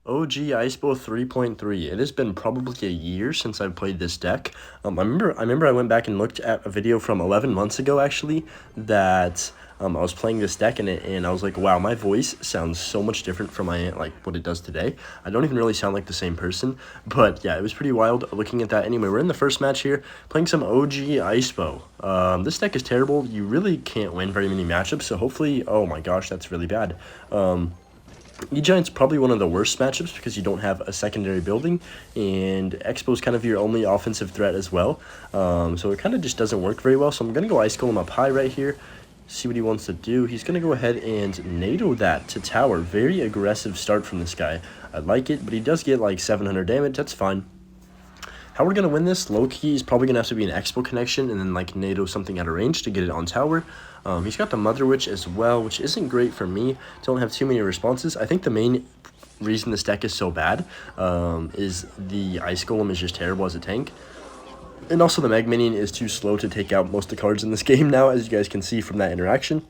OG Icebow 3.3. It has been probably a year since I've played this deck. I remember I went back and looked at a video from 11 months ago, actually, that I was playing this deck, and I was like, wow, my voice sounds so much different from what it does today. I don't even really sound like the same person, but yeah, it was pretty wild looking at that. Anyway, we're in the first match here, playing some OG Icebow. This deck is terrible. You really can't win very many matchups, so hopefully, oh my gosh, that's really bad. E-Giant's probably one of the worst matchups because you don't have a secondary building, and Expow's kind of your only offensive threat as well. So it kind of just doesn't work very well. So I'm going to go Ice Golem up high right here, see what he wants to do. He's going to go ahead and NATO that to tower. Very aggressive start from this guy. I like it, but he does get like 700 damage. That's fine. How we're going to win this, low-key, is probably going to have to be an Expo connection and then like NATO something out of range to get it on tower. He's got the Mother Witch as well, which isn't great for me. Don't have too many responses. I think the main reason this deck is so bad is the Ice Golem is just terrible as a tank. And also the Meg Minion is too slow to take out most of the cards in this game now, as you guys can see from that interaction.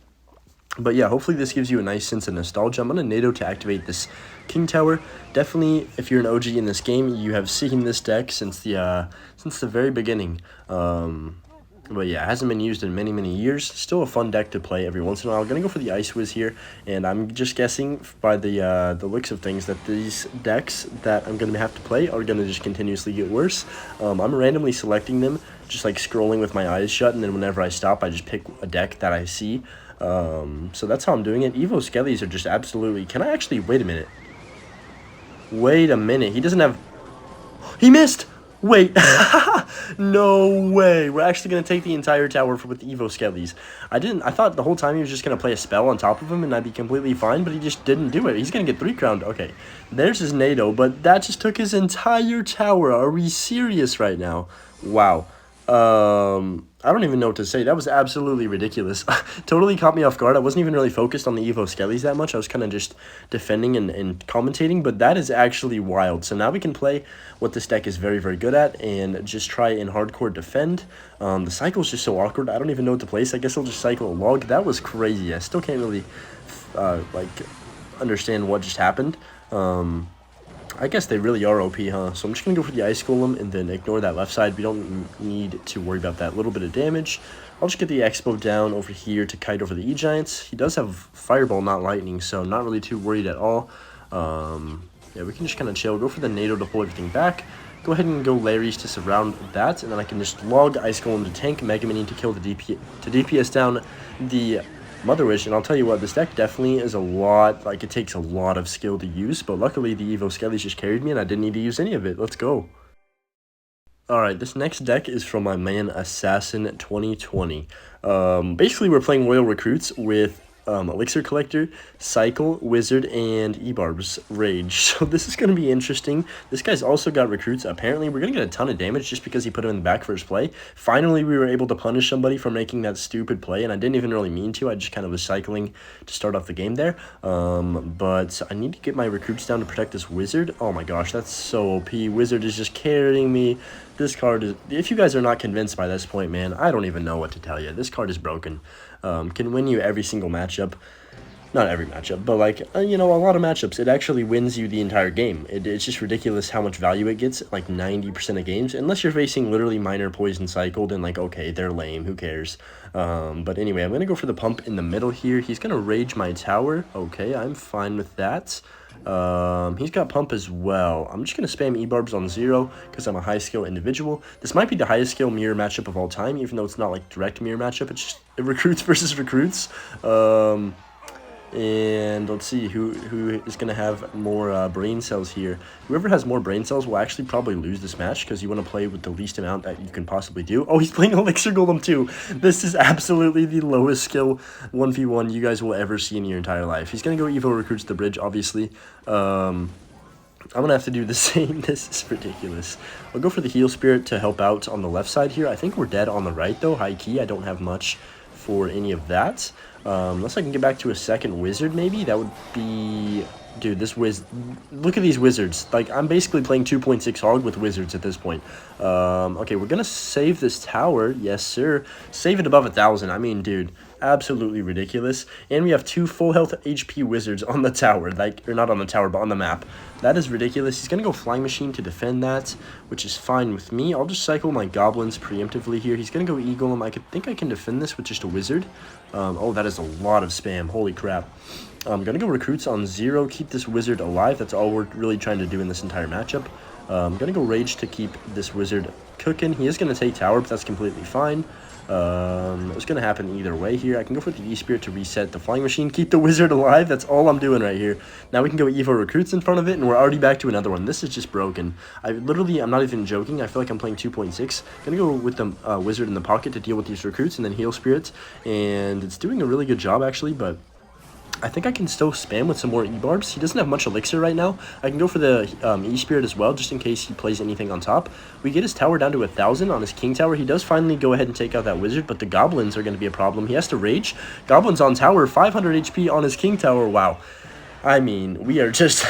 But yeah, hopefully this gives you a nice sense of nostalgia. I'm going to NATO to activate this King Tower. Definitely, if you're an OG in this game, you have seen this deck since the very beginning. But yeah, it hasn't been used in many, many years. Still a fun deck to play every once in a while. I'm going to go for the Ice Wiz here, and I'm just guessing by the looks of things that these decks that I'm going to have to play are going to just continuously get worse. I'm randomly selecting them, just like scrolling with my eyes shut, and then whenever I stop, I just pick a deck that I see. So that's how I'm doing it. Evo Skellies are just absolutely... Can I actually... Wait a minute. Wait a minute. He doesn't have... He missed! Wait. No way. We're actually going to take the entire tower with Evo Skellies. I thought the whole time he was just going to play a spell on top of him and I'd be completely fine, but he just didn't do it. He's going to get 3 crowned. Okay. There's his NATO, but that just took his entire tower. Are we serious right now? Wow. I don't even know what to say. That was absolutely ridiculous. Totally caught me off guard. I wasn't even really focused on the Evo Skellies that much. I was kind of just defending and commentating, but that is actually wild. So now we can play what this deck is very, very good at and just try and hardcore defend. The cycle is just so awkward. I don't even know what to place. I guess I'll just cycle a log. That was crazy. I still can't really, understand what just happened. I guess they really are OP, huh? So I'm just going to go for the Ice Golem and then ignore that left side. We don't need to worry about that little bit of damage. I'll just get the Expo down over here to kite over the E-Giants. He does have Fireball, not Lightning, so not really too worried at all. Yeah, we can just kind of chill. Go for the NATO to pull everything back. Go ahead and go Larry's to surround that, and then I can just log Ice Golem to tank, Mega Minion to kill the DPS down the Mother Witch, and I'll tell you what, this deck definitely is a lot, like, it takes a lot of skill to use, but luckily the Evo Skellies just carried me, and I didn't need to use any of it. Let's go. Alright, this next deck is from my man Assassin 2020. Basically, we're playing Royal Recruits with Elixir Collector, Cycle, Wizard, and Ebarb's Rage. So this is going to be interesting. This guy's also got Recruits. Apparently, we're going to get a ton of damage just because he put him in the back for his play. Finally, we were able to punish somebody for making that stupid play, and I didn't even really mean to. I just kind of was cycling to start off the game there. But I need to get my Recruits down to protect this Wizard. Oh my gosh, that's so OP. Wizard is just carrying me. This card is... If you guys are not convinced by this point, man, I don't even know what to tell you. This card is broken. Can win you every single matchup. Not every matchup, but like, you know, a lot of matchups. It actually wins you the entire game. It's just ridiculous how much value it gets, like 90% of games. Unless you're facing literally minor poison cycled and like, okay, they're lame, who cares? But anyway, I'm going to go for the pump in the middle here. He's going to rage my tower. Okay, I'm fine with that. He's got pump as well. I'm just going to spam E-Barbs on 0 because I'm a high skill individual. This might be the highest skill mirror matchup of all time, even though it's not like direct mirror matchup. It's just recruits versus recruits. And let's see who is going to have more brain cells here. Whoever has more brain cells will actually probably lose this match because you want to play with the least amount that you can possibly do. Oh, he's playing Elixir Golem too. This is absolutely the lowest skill 1v1 you guys will ever see in your entire life. He's going to go Evo Recruits the bridge, obviously. I'm going to have to do the same. This is ridiculous. I'll go for the Heal Spirit to help out on the left side here. I think we're dead on the right, though. High key, I don't have much for any of that. Unless I can get back to a second Wizard, maybe. That would be... Dude, this look at these Wizards. Like, I'm basically playing 2.6 Hog with Wizards at this point. Okay, we're going to save this tower. Yes, sir. Save it above 1,000. I mean, dude, absolutely ridiculous. And we have 2 full health HP wizards on the tower, like, or not on the tower, but on the map. That is ridiculous. He's going to go Flying Machine to defend that, which is fine with me. I'll just cycle my goblins preemptively here. He's going to go Eagle him. I think I can defend this with just a wizard. Oh, that is a lot of spam. Holy crap. I'm going to go recruits on 0, keep this wizard alive. That's all we're really trying to do in this entire matchup. I'm going to go Rage to keep this wizard cooking. He is going to take tower, but that's completely fine. It's going to happen either way here. I can go for the E-Spirit to reset the Flying Machine, keep the wizard alive. That's all I'm doing right here. Now we can go Evo Recruits in front of it, and we're already back to another one. This is just broken. I'm not even joking. I feel like I'm playing 2.6. Going to go with the wizard in the pocket to deal with these recruits, and then heal spirits. And it's doing a really good job, actually, but I think I can still spam with some more E-Barbs. He doesn't have much elixir right now. I can go for the E-Spirit as well, just in case he plays anything on top. We get his tower down to 1,000 on his King Tower. He does finally go ahead and take out that wizard, but the goblins are going to be a problem. He has to Rage. Goblins on tower, 500 HP on his King Tower. Wow. I mean, we are just...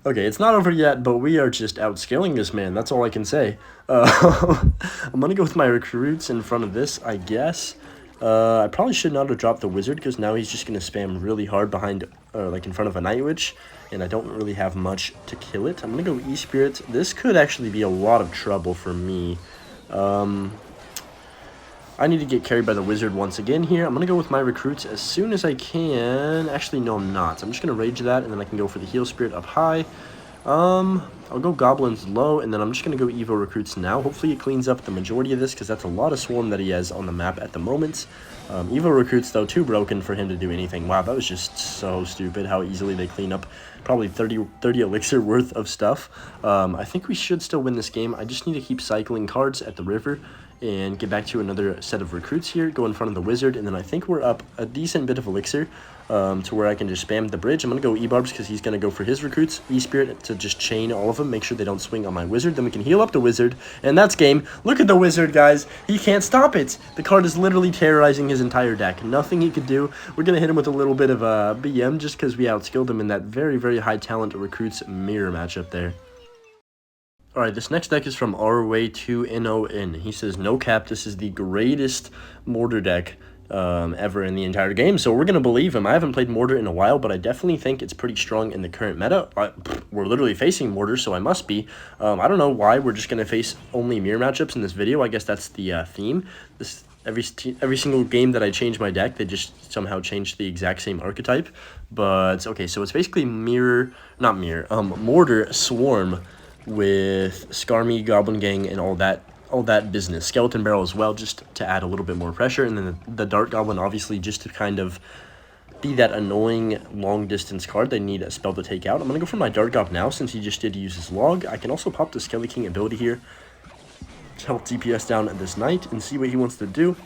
Okay, it's not over yet, but we are just outscaling this man. That's all I can say. I'm going to go with my recruits in front of this, I guess. I probably should not have dropped the wizard because now he's just going to spam really hard behind, like in front of a Night Witch, and I don't really have much to kill it. I'm going to go E-Spirit. This could actually be a lot of trouble for me. I need to get carried by the wizard once again here. I'm going to go with my recruits as soon as I can. Actually, no, I'm not. I'm just going to rage that, and then I can go for the heal spirit up high. I'll go goblins low, and then I'm just going to go Evo recruits now. Hopefully it cleans up the majority of this, because that's a lot of swarm that he has on the map at the moment. Evo recruits, though, too broken for him to do anything. Wow, that was just so stupid how easily they clean up probably 30 elixir worth of stuff. I think we should still win this game. I just need to keep cycling cards at the river and get back to another set of recruits here, go in front of the wizard, and then I think we're up a decent bit of elixir to where I can just spam the bridge. I'm going to go E-Barbs because he's going to go for his recruits. E-Spirit to just chain all of them, make sure they don't swing on my wizard. Then we can heal up the wizard, and that's game. Look at the wizard, guys. He can't stop it. The card is literally terrorizing his entire deck. Nothing he could do. We're going to hit him with a little bit of BM just because we outskilled him in that very, very high talent recruits mirror matchup there. Alright, this next deck is from RWay2NON. He says, no cap, this is the greatest Mortar deck ever in the entire game. So we're going to believe him. I haven't played Mortar in a while, but I definitely think it's pretty strong in the current meta. We're literally facing Mortar, so I must be. I don't know why we're just going to face only mirror matchups in this video. I guess that's the theme. Every single game that I change my deck, they just somehow change the exact same archetype. But, okay, so it's basically Mortar Swarm with Skarmy, Goblin Gang, and all that business. Skeleton Barrel as well, just to add a little bit more pressure, and then the Dart Goblin, obviously, just to kind of be that annoying long-distance card they need a spell to take out. I'm going to go for my Dart Gob now, since he just did use his log. I can also pop the Skelly King ability here to help DPS down this knight and see what he wants to do.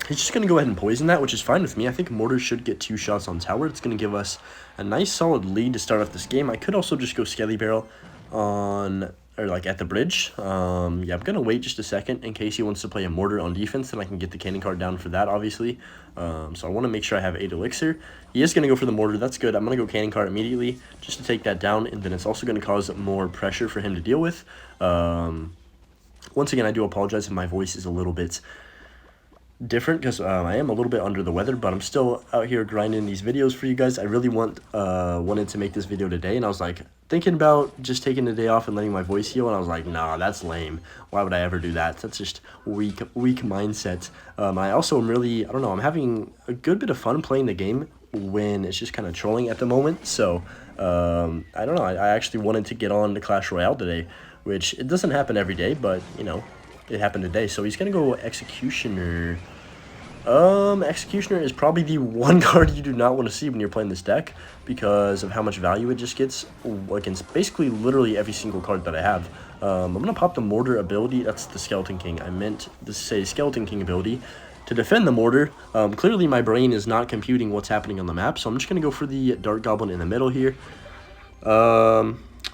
He's just going to go ahead and poison that, which is fine with me. I think Mortar should get 2 shots on tower. It's going to give us a nice solid lead to start off this game. I could also just go Skelly Barrel at the bridge. Yeah, I'm gonna wait just a second in case he wants to play a Mortar on defense, then I can get the cannon card down for that, obviously. So I want to make sure I have 8 elixir. He is gonna go for the Mortar. That's good. I'm gonna go cannon card immediately just to take that down, and then it's also gonna cause more pressure for him to deal with. Once again, I do apologize if my voice is a little bit different because I am a little bit under the weather, but I'm still out here grinding these videos for you guys. I really wanted to make this video today, and I was like thinking about just taking the day off and letting my voice heal, and I was like, nah, that's lame. Why would I ever do that? That's just weak mindset. I also am really, I don't know, I'm having a good bit of fun playing the game when it's just kind of trolling at the moment. So I don't know, I actually wanted to get on to Clash Royale today, which it doesn't happen every day, but you know, it happened today. So he's gonna go Executioner. Executioner is probably the one card you do not want to see when you're playing this deck because of how much value it just gets against basically literally every single card that I have. I'm gonna pop the Mortar ability. That's the Skeleton King. I meant to say Skeleton King ability to defend the Mortar. Clearly my brain is not computing what's happening on the map, so I'm just gonna go for the Dart Goblin in the middle here.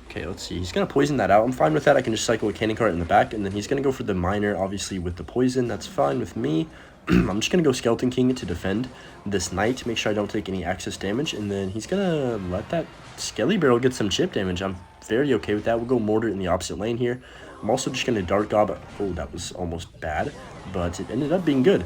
Okay, let's see. He's going to poison that out. I'm fine with that. I can just cycle a cannon cart in the back, and then he's going to go for the Miner, obviously, with the poison. That's fine with me. I'm just going to go Skeleton King to defend this Knight, make sure I don't take any access damage, and then he's going to let that Skelly Barrel get some chip damage. I'm very okay with that. We'll go Mortar in the opposite lane here. I'm also just going to Dart Gob. Oh, that was almost bad. but it ended up being good.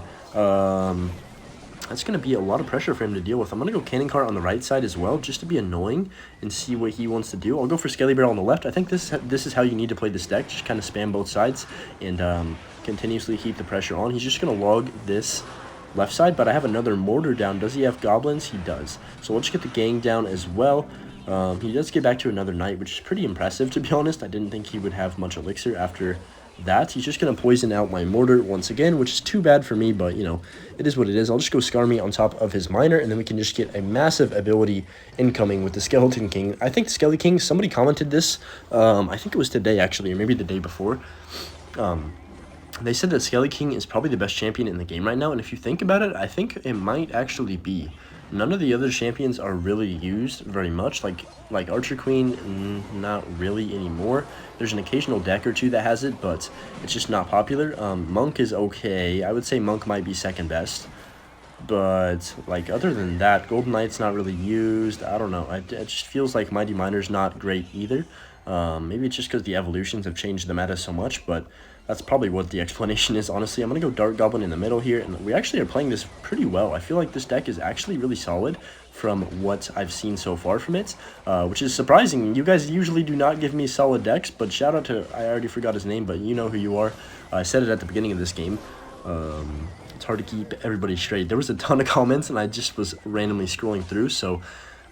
That's going to be a lot of pressure for him to deal with. I'm going to go Cannon Cart on the right side as well, just to be annoying and see what he wants to do. I'll go for Skelly Barrel on the left. I think this is how you need to play this deck. Just kind of spam both sides and continuously keep the pressure on. He's just going to log this left side, but I have another Mortar down. Does he have Goblins? He does. So let's get the gang down as well. He does get back to another Knight, which is pretty impressive, to be honest. I didn't think he would have much Elixir after that. He's just going to poison out my Mortar once again, which is too bad for me, but, you know, it is what it is. I'll just go Skarmy on top of his Miner, and then we can just get a massive ability incoming with the Skeleton King. I think the Skeleton King, somebody commented this, I think it was today, actually, or maybe the day before. They said that Skelly King is probably the best champion in the game right now, and if you think about it, I think it might actually be. None of the other champions are really used very much, like Archer Queen, not really anymore. There's an occasional deck or two that has it, but it's just not popular. Monk is okay. I would say Monk might be second best. But, like, other than that, Golden Knight's not really used. I don't know. It just feels like Mighty Miner's not great either. Maybe it's just because the evolutions have changed the meta so much, but that's probably what the explanation is, honestly. I'm going to go Dark Goblin in the middle here, and we actually are playing this pretty well. I feel like this deck is actually really solid from what I've seen so far from it, which is surprising. You guys usually do not give me solid decks, but shout out to, I already forgot his name, but you know who you are. I said it at the beginning of this game. It's hard to keep everybody straight. There was a ton of comments, and I just was randomly scrolling through, so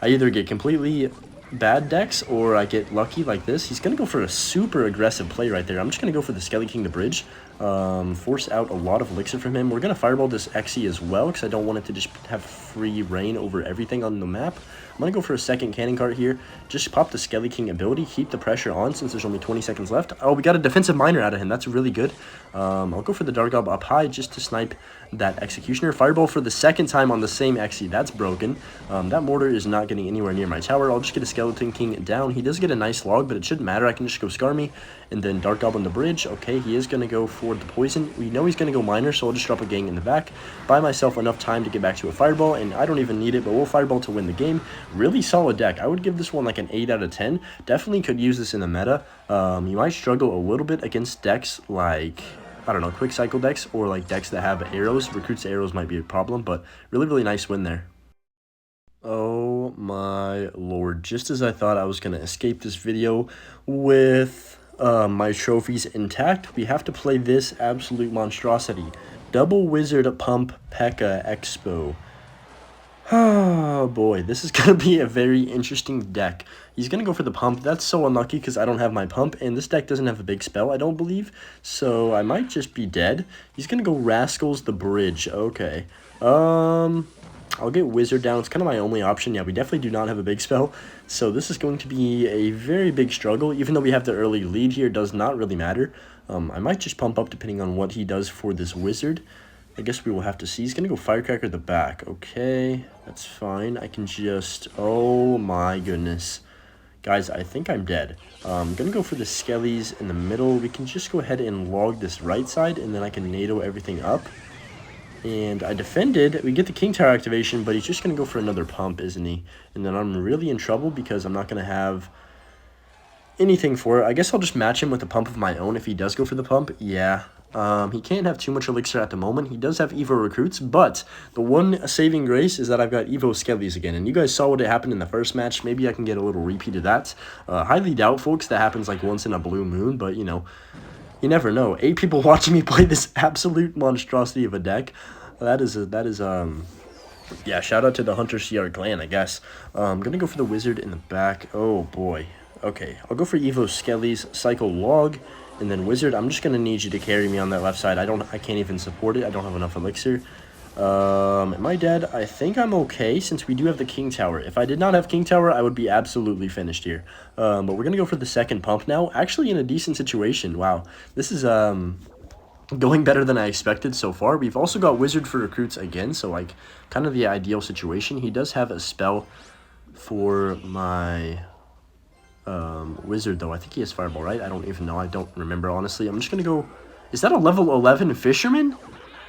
I either get completely bad decks or I get lucky like this. He's going to go for a super aggressive play right there. I'm just going to go for the Skelly King to bridge, force out a lot of Elixir from him. We're going to Fireball this Xe as well because I don't want it to just have free reign over everything on the map. I'm going to go for a second Cannon Cart here. Just pop the Skelly King ability, keep the pressure on since there's only 20 seconds left. Oh, we got a defensive Miner out of him. That's really good. I'll go for the Dark Gob up high just to snipe that Executioner. Fireball for the second time on the same Xe. That's broken. That Mortar is not getting anywhere near my tower. I'll just get a Skeleton King down. He does get a nice log, but it shouldn't matter. I can just go Skarmy and then Dark Goblin the bridge. Okay, he is going to go for the poison. We know he's going to go Miner, so I'll just drop a gang in the back. Buy myself enough time to get back to a Fireball, and I don't even need it, but we'll Fireball to win the game. Really solid deck. I would give this one like an 8 out of 10. Definitely could use this in the meta. You might struggle a little bit against decks like, I don't know, quick cycle decks or like decks that have arrows. Recruits arrows might be a problem, but really, really nice win there. Oh my lord, just as I thought I was going to escape this video with my trophies intact, we have to play this absolute monstrosity. Double Wizard Pump P.E.K.K.A. Icebow. Oh boy, this is going to be a very interesting deck. He's going to go for the pump. That's so unlucky because I don't have my pump, and this deck doesn't have a big spell, I don't believe. So I might just be dead. He's going to go Rascals the Bridge. Okay. I'll get Wizard down. It's kind of my only option. Yeah, we definitely do not have a big spell. So this is going to be a very big struggle. Even though we have the early lead here, it does not really matter. I might just pump up depending on what he does for this Wizard. I guess we will have to see. He's going to go Firecracker the back. Okay, that's fine. I can just... Oh my goodness. Guys, I think I'm dead. I'm going to go for the Skellies in the middle. We can just go ahead and log this right side, and then I can NATO everything up. And I defended. We get the King Tower activation, but he's just going to go for another pump, isn't he? And then I'm really in trouble because I'm not going to have anything for it. I guess I'll just match him with a pump of my own if he does go for the pump. Yeah. He can't have too much Elixir at the moment. He does have Evo recruits, but the one saving grace is that I've got Evo Skellies again. And you guys saw what happened in the first match. Maybe I can get a little repeat of that. Highly doubtful because that happens like once in a blue moon, but you know, you never know. 8 people watching me play this absolute monstrosity of a deck. Yeah, shout out to the Hunter CR clan, I guess. I'm going to go for the Wizard in the back. Oh boy. Okay, I'll go for Evo Skellies, Cycle Log, and then Wizard. I'm just going to need you to carry me on that left side. I can't even support it. I don't have enough Elixir. Am I dead? I think I'm okay since we do have the King Tower. If I did not have King Tower, I would be absolutely finished here. But we're going to go for the second pump now. Actually in a decent situation. Wow. This is going better than I expected so far. We've also got Wizard for recruits again, so like kind of the ideal situation. He does have a spell for my Wizard though. I think he has Fireball, right? I don't even know. I don't remember, honestly. I'm just gonna go... Is that a level 11 Fisherman?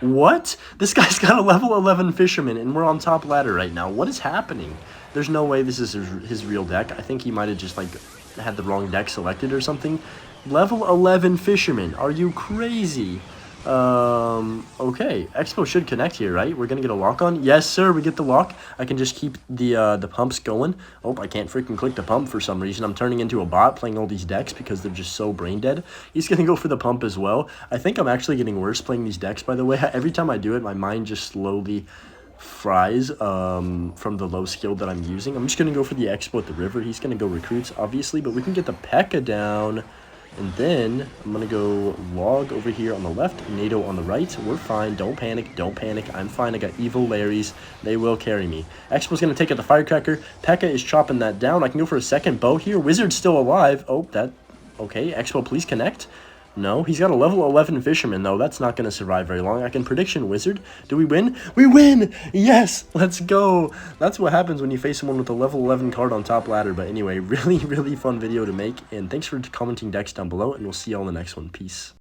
What? This guy's got a level 11 Fisherman, and we're on top ladder right now. What is happening? There's no way this is his real deck. I think he might have just, like, had the wrong deck selected or something. Level 11 Fisherman. Are you crazy? Okay. Expo should connect here, right? We're gonna get a lock on. Yes, sir, we get the lock. I can just keep the pumps going. Oh, I can't freaking click the pump for some reason. I'm turning into a bot playing all these decks because they're just so brain dead. He's gonna go for the pump as well. I think I'm actually getting worse playing these decks, by the way. Every time I do it, my mind just slowly fries from the low skill that I'm using. I'm just gonna go for the Expo at the river. He's gonna go recruits, obviously, but we can get the P.E.K.K.A down. And then I'm going to go log over here on the left, NATO on the right. We're fine. Don't panic. Don't panic. I'm fine. I got evil Larrys. They will carry me. Expo's going to take out the Firecracker. P.E.K.K.A is chopping that down. I can go for a second bow here. Wizard's still alive. Oh, that... Okay, Expo, please connect. No, he's got a level 11 Fisherman, though. That's not going to survive very long. I can prediction Wizard. Do we win? We win! Yes! Let's go! That's what happens when you face someone with a level 11 card on top ladder. But anyway, really, really fun video to make. And thanks for commenting decks down below, and we'll see you all in the next one. Peace.